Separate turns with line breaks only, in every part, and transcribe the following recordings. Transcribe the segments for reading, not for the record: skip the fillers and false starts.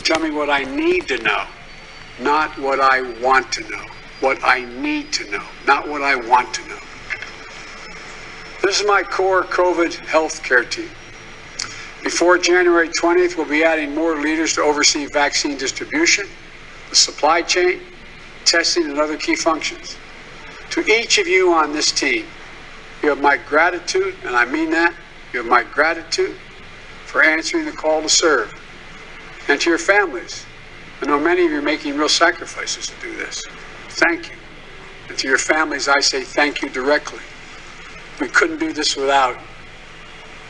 Tell me what I need to know, not what I want to know. What I need to know, not what I want to know. This is my core COVID healthcare team. Before January 20th, we'll be adding more leaders to oversee vaccine distribution, the supply chain, testing, and other key functions. To each of you on this team, you have my gratitude, and I mean that, you have my gratitude for answering the call to serve. And to your families, I know many of you are making real sacrifices to do this. Thank you. And to your families, I say thank you directly. We couldn't do this without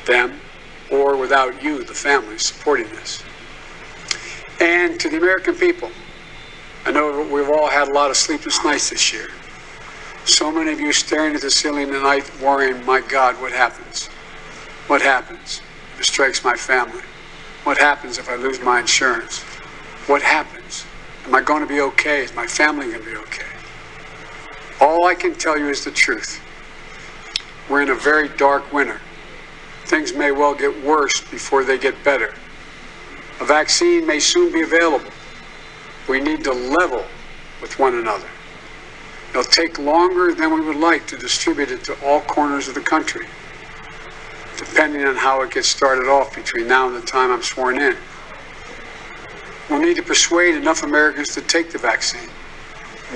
them or without you, the families, supporting this. And to the American people, I know we've all had a lot of sleepless nights this year. So many of you staring at the ceiling tonight worrying, my God, what happens? What happens if it strikes my family? What happens if I lose my insurance? What happens? Am I going to be okay? Is my family going to be okay? All I can tell you is the truth. We're in a very dark winter. Things may well get worse before they get better. A vaccine may soon be available. We need to level with one another. It'll take longer than we would like to distribute it to all corners of the country, depending on how it gets started off between now and the time I'm sworn in. We'll need to persuade enough Americans to take the vaccine.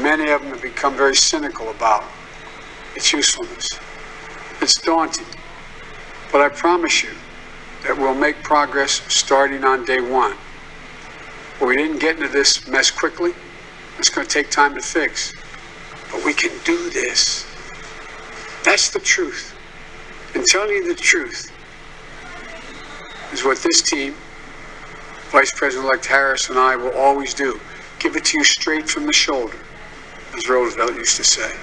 Many of them have become very cynical about its usefulness. It's daunting, but I promise you that we'll make progress starting on day one. But we didn't get into this mess quickly. It's going to take time to fix. But we can do this. That's the truth. And telling you the truth is what this team, Vice President-elect Harris and I, will always do. Give it to you straight from the shoulder, as Roosevelt used to say.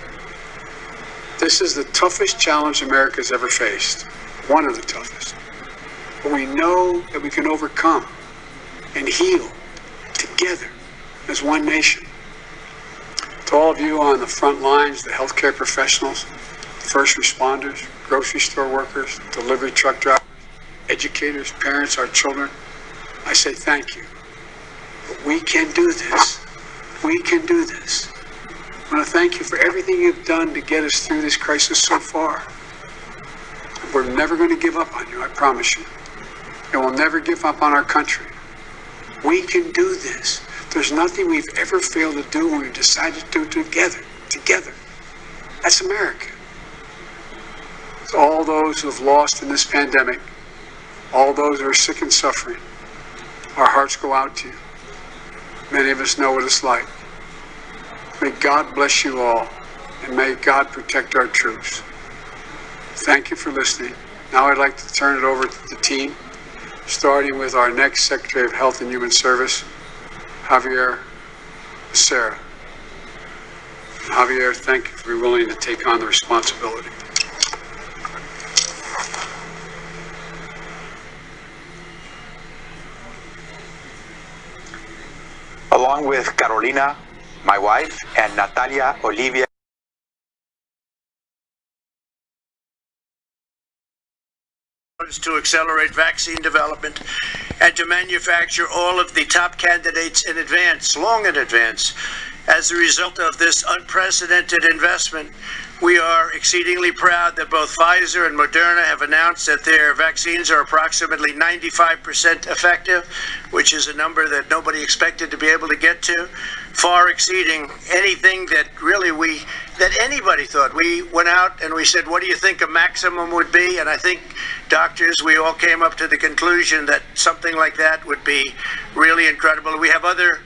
This is the toughest challenge America's ever faced. One of the toughest. But we know that we can overcome and heal together as one nation. To all of you on the front lines, the healthcare professionals, first responders, grocery store workers, delivery truck drivers, educators, parents, our children, I say thank you. But we can do this. We can do this. I want to thank you for everything you've done to get us through this crisis so far. We're never going to give up on you, I promise you. And we'll never give up on our country. We can do this. There's nothing we've ever failed to do when we decided to do it together. That's America. So all those who have lost in this pandemic, all those who are sick and suffering, our hearts go out to you. Many of us know what it's like. May God bless you all, and may God protect our troops. Thank you for listening. Now I'd like to turn it over to the team, starting with our next Secretary of Health and Human Service, Javier Becerra. Javier, thank you for being willing to take on the responsibility.
Along with Carolina, my wife, and Natalia Olivia,
to accelerate vaccine development and to manufacture all of the top candidates in advance, long in advance. As a result of this unprecedented investment, we are exceedingly proud that both Pfizer and Moderna have announced that their vaccines are approximately 95% effective, which is a number that nobody expected to be able to get to, far exceeding anything that that anybody thought. We went out and we said, what do you think a maximum would be? And I think doctors, we all came up to the conclusion that something like that would be really incredible. We have other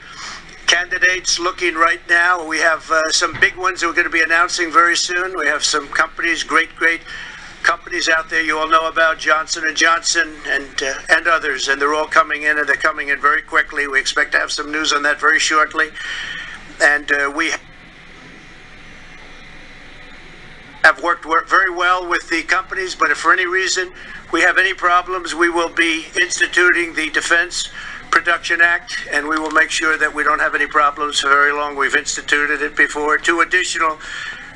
candidates looking right now. We have some big ones that we're going to be announcing very soon. We have some companies, great companies out there you all know about, Johnson & Johnson and others, and they're all coming in, and they're coming in very quickly. We expect to have some news on that very shortly. And we have worked very well with the companies, but if for any reason we have any problems, we will be instituting the Defense Production Act, and we will make sure that we don't have any problems for very long. We've instituted it before. 2 additional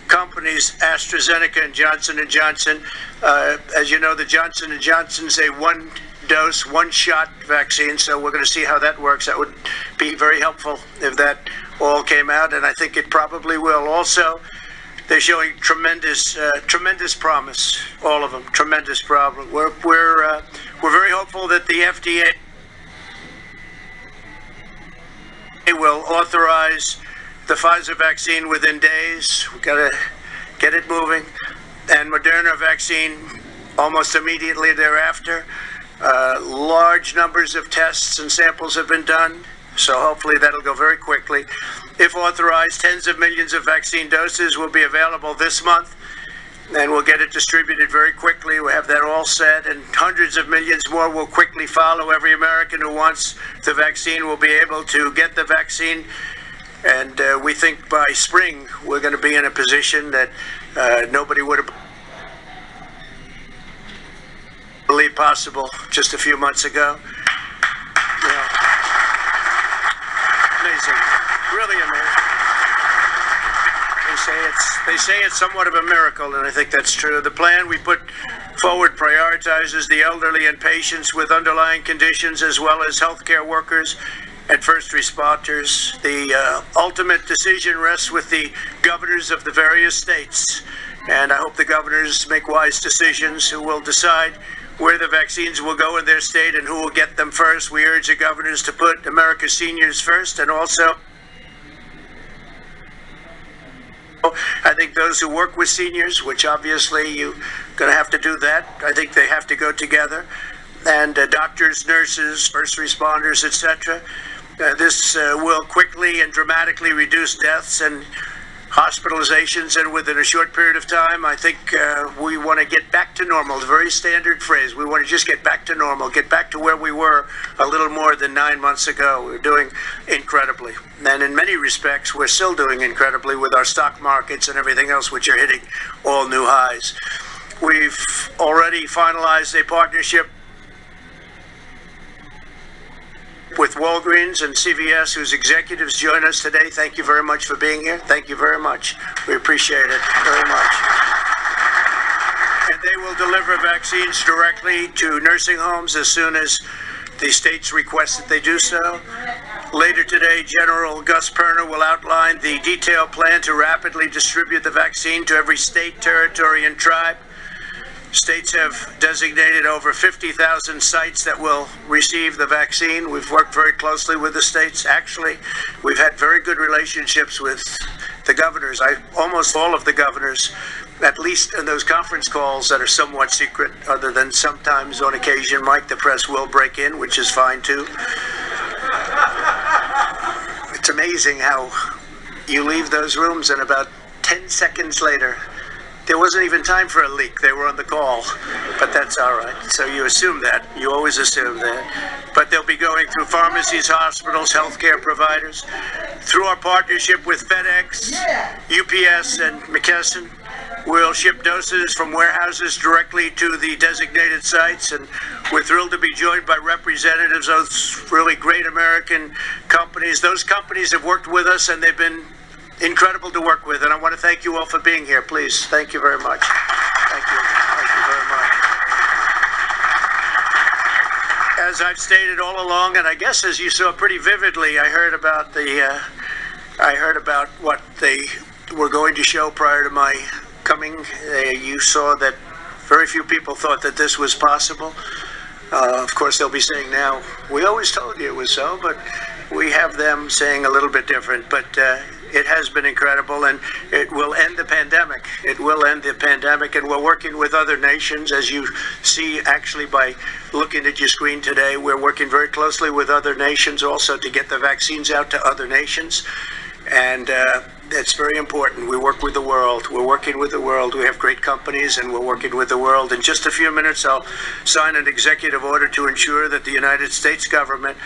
companies, AstraZeneca and Johnson & Johnson. As you know, the Johnson & Johnson is a $1 dose, one-shot vaccine. So we're going to see how that works. That would be very helpful if that all came out, and I think it probably will. Also, they're showing tremendous promise. All of them, tremendous promise. We're very hopeful that the FDA will authorize the Pfizer vaccine within days. We've got to get it moving, and Moderna vaccine almost immediately thereafter. Large numbers of tests and samples have been done, so hopefully that'll go very quickly. If authorized, tens of millions of vaccine doses will be available this month, and we'll get it distributed very quickly. We have that all set, and hundreds of millions more will quickly follow. Every American who wants the vaccine will be able to get the vaccine, and we think by spring we're going to be in a position that nobody would have believed possible just a few months ago. Yeah. Amazing, really amazing. They say it's somewhat of a miracle, and I think that's true. The plan we put forward prioritizes the elderly and patients with underlying conditions, as well as healthcare workers and first responders. The ultimate decision rests with the governors of the various states, and I hope the governors make wise decisions who will decide where the vaccines will go in their state and who will get them first. We urge the governors to put America's seniors first, and also I think those who work with seniors, which obviously you're going to have to do that. I think they have to go together. And doctors, nurses, first responders, etc. This will quickly and dramatically reduce deaths and hospitalizations, and within a short period of time, I think we want to get back to normal. It's a very standard phrase. We want to just get back to normal, get back to where we were a little more than 9 months ago. We're doing incredibly. And in many respects, we're still doing incredibly with our stock markets and everything else, which are hitting all new highs. We've already finalized a partnership with Walgreens and CVS, whose executives join us today. Thank you very much for being here. Thank you very much. We appreciate it very much. And they will deliver vaccines directly to nursing homes as soon as the states request that they do so. Later today, General Gus Perna will outline the detailed plan to rapidly distribute the vaccine to every state, territory, and tribe. States have designated over 50,000 sites that will receive the vaccine. We've worked very closely with the states. Actually, we've had very good relationships with the governors. Almost all of the governors, at least in those conference calls that are somewhat secret, other than sometimes on occasion, Mike, the press will break in, which is fine too. It's amazing how you leave those rooms and about 10 seconds later, there wasn't even time for a leak. They were on the call, but that's all right. So you assume that. You always assume that. But they'll be going through pharmacies, hospitals, healthcare providers. Through our partnership with FedEx, UPS, and McKesson, we'll ship doses from warehouses directly to the designated sites. And we're thrilled to be joined by representatives of those really great American companies. Those companies have worked with us, and they've been incredible to work with, and I want to thank you all for being here. Please, thank you very much. Thank you very much. As I've stated all along, and I guess as you saw pretty vividly, I heard about what they were going to show prior to my coming. You saw that very few people thought that this was possible. Of course, they'll be saying now, we always told you it was so, but we have them saying a little bit different. But it has been incredible, and it will end the pandemic. It will end the pandemic, and we're working with other nations. As you see, actually, by looking at your screen today, we're working very closely with other nations also to get the vaccines out to other nations. And that's very important. We work with the world. We're working with the world. We have great companies, and we're working with the world. In just a few minutes, I'll sign an executive order to ensure that the United States government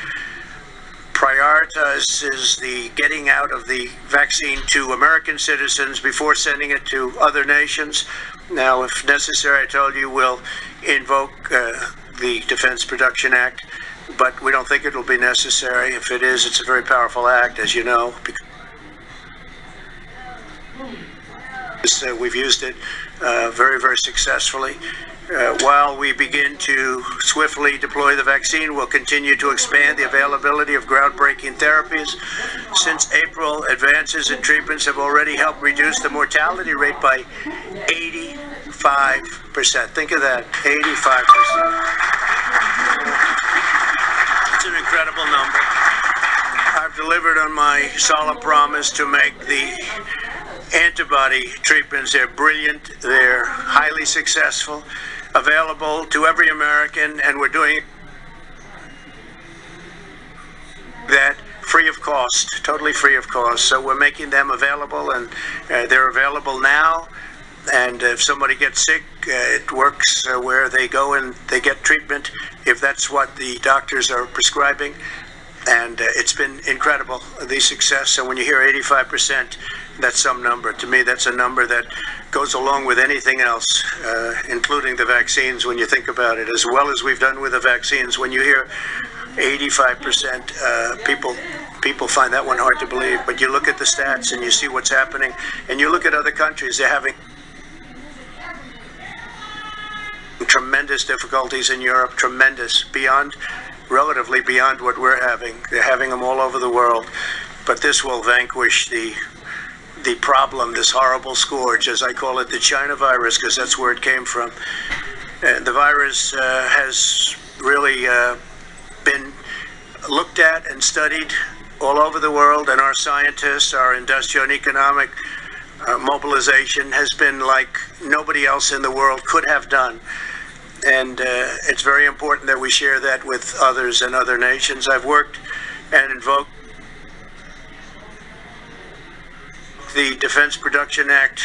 prioritizes the getting out of the vaccine to American citizens before sending it to other nations. Now, if necessary, I told you we'll invoke the Defense Production Act, but we don't think it'll be necessary. If it is, it's a very powerful act, as you know. We've used it very, very successfully. While we begin to swiftly deploy the vaccine, we'll continue to expand the availability of groundbreaking therapies. Since April, advances in treatments have already helped reduce the mortality rate by 85%. Think of that, 85%. It's an incredible number. I've delivered on my solemn promise to make the antibody treatments, they're brilliant, they're highly successful, available to every American, and we're doing that free of cost, totally free of cost. So we're making them available, and they're available now. And if somebody gets sick, it works where they go and they get treatment if that's what the doctors are prescribing. And it's been incredible, the success. And when you hear 85%, that's some number. To me, that's a number that goes along with anything else, including the vaccines, when you think about it. As well as we've done with the vaccines, when you hear 85%, people find that one hard to believe. But you look at the stats and you see what's happening, and you look at other countries, they're having tremendous difficulties in Europe, tremendous, relatively beyond what we're having. They're having them all over the world. But this will vanquish the problem, this horrible scourge, as I call it, the China virus, because that's where it came from. The virus has really been looked at and studied all over the world, and our scientists, our industrial and economic mobilization has been like nobody else in the world could have done. And it's very important that we share that with others and other nations. I've worked and invoked the Defense Production Act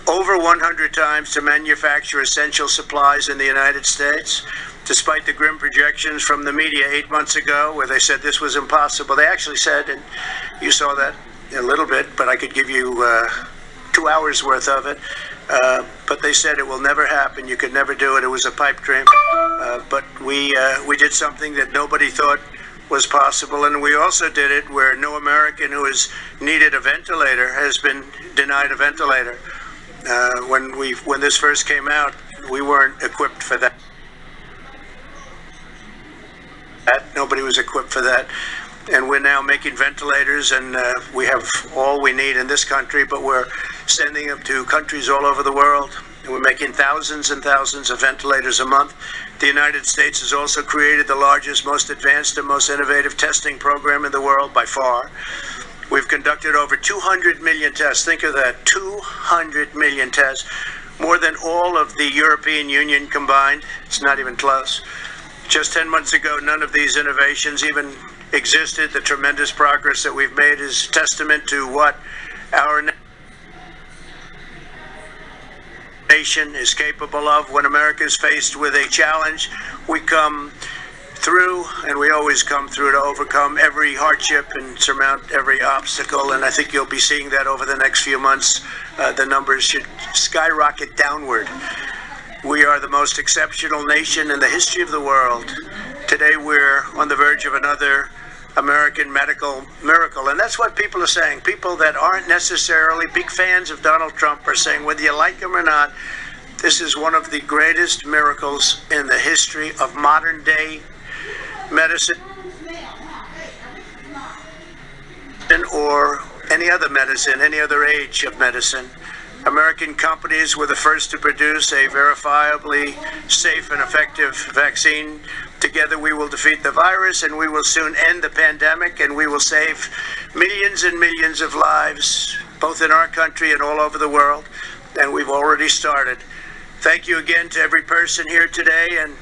over 100 times to manufacture essential supplies in the United States, despite the grim projections from the media 8 months ago where they said this was impossible. They actually said, and you saw that a little bit, but I could give you 2 hours worth of it. But they said it will never happen. You could never do it. It was a pipe dream. But we did something that nobody thought was possible, and we also did it where no American who has needed a ventilator has been denied a ventilator. When this first came out, we weren't equipped for that. Nobody was equipped for that. And we're now making ventilators, and we have all we need in this country, but we're sending them to countries all over the world. And we're making thousands and thousands of ventilators a month. The United States has also created the largest, most advanced, and most innovative testing program in the world by far. We've conducted over 200 million tests. Think of that, 200 million tests, more than all of the European Union combined. It's not even close. Just 10 months ago, none of these innovations even existed. The tremendous progress that we've made is testament to what our nation is capable of. When America is faced with a challenge, we come through, and we always come through to overcome every hardship and surmount every obstacle. And I think you'll be seeing that over the next few months. The numbers should skyrocket downward. We are the most exceptional nation in the history of the world. Today we're on the verge of another American medical miracle. And that's what people are saying. People that aren't necessarily big fans of Donald Trump are saying, whether you like him or not, this is one of the greatest miracles in the history of modern day medicine or any other medicine, any other age of medicine. American companies were the first to produce a verifiably safe and effective vaccine. Together we will defeat the virus, and we will soon end the pandemic, and we will save millions and millions of lives, both in our country and all over the world. And we've already started. Thank you again to every person here today, and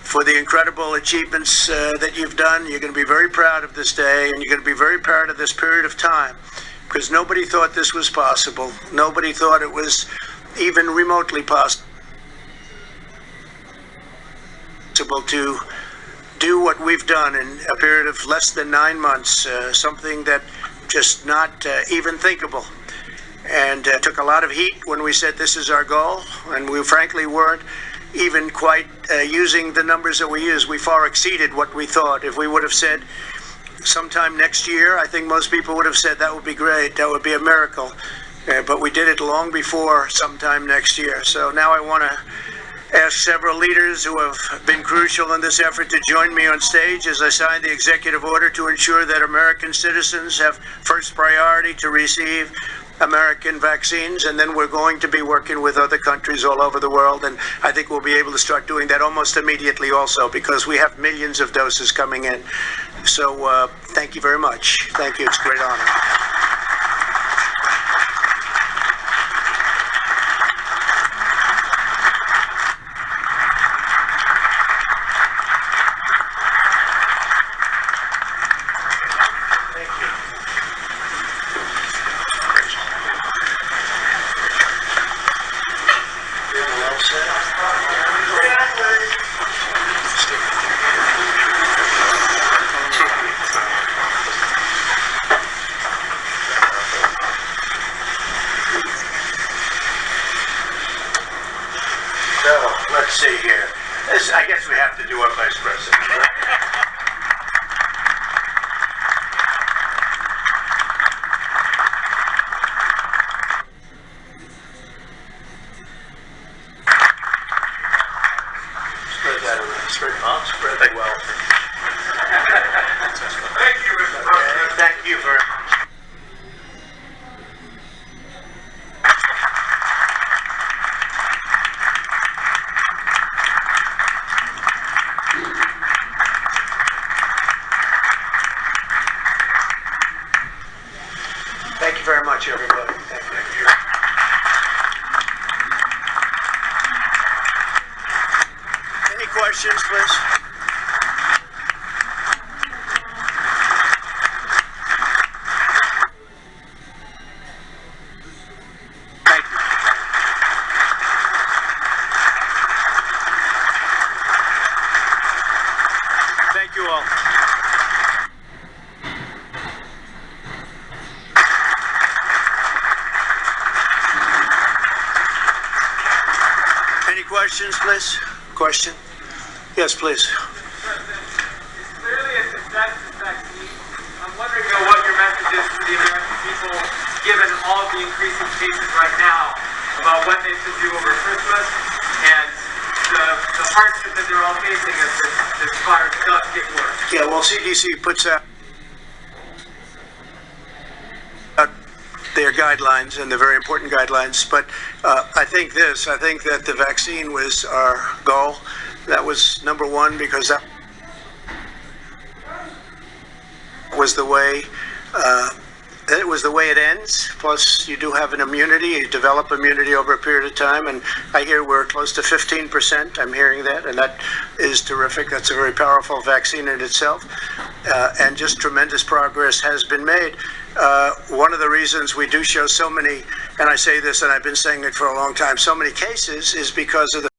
for the incredible achievements that you've done. You're going to be very proud of this day, and you're going to be very proud of this period of time, because nobody thought this was possible. Nobody thought it was even remotely possible to do what we've done in a period of less than 9 months, something that just not even thinkable. And took a lot of heat when we said this is our goal, and we frankly weren't even quite using the numbers that we used. We far exceeded what we thought. If we would have said sometime next year, I think most people would have said that would be great, that would be a miracle. but we did it long before sometime next year. So now I want to ask several leaders who have been crucial in this effort to join me on stage as I sign the executive order to ensure that American citizens have first priority to receive American vaccines, and then we're going to be working with other countries all over the world, and I think we'll be able to start doing that almost immediately also, because we have millions of doses coming in. So thank you very much. Thank you. It's a great honor. So, let's see here. I guess we have to do our vice president, right? Spread that around. Spread the wealth.
Thank you, Mr. President.
Thank you very much. Thank you very much, everybody. Thank you. Any questions, please? Thank you. Thank you all. Any questions, please? Question? Yes, please.
Clearly a success, this vaccine. I'm wondering what your message is to the American people, given all of the increasing cases right now, about what they should do over Christmas and the hardship that they're all facing as this virus does get worse.
Yeah, well, CDC puts out their guidelines, and they're very important guidelines, but I think that the vaccine was our goal. That was number one, because that was the way it ends. Plus, you do have an immunity. You develop immunity over a period of time, and I hear we're close to 15%. I'm hearing that, and that is terrific. That's a very powerful vaccine in itself, and just tremendous progress has been made. One of the reasons we do show so many, and I say this, and I've been saying it for a long time, so many cases is because of the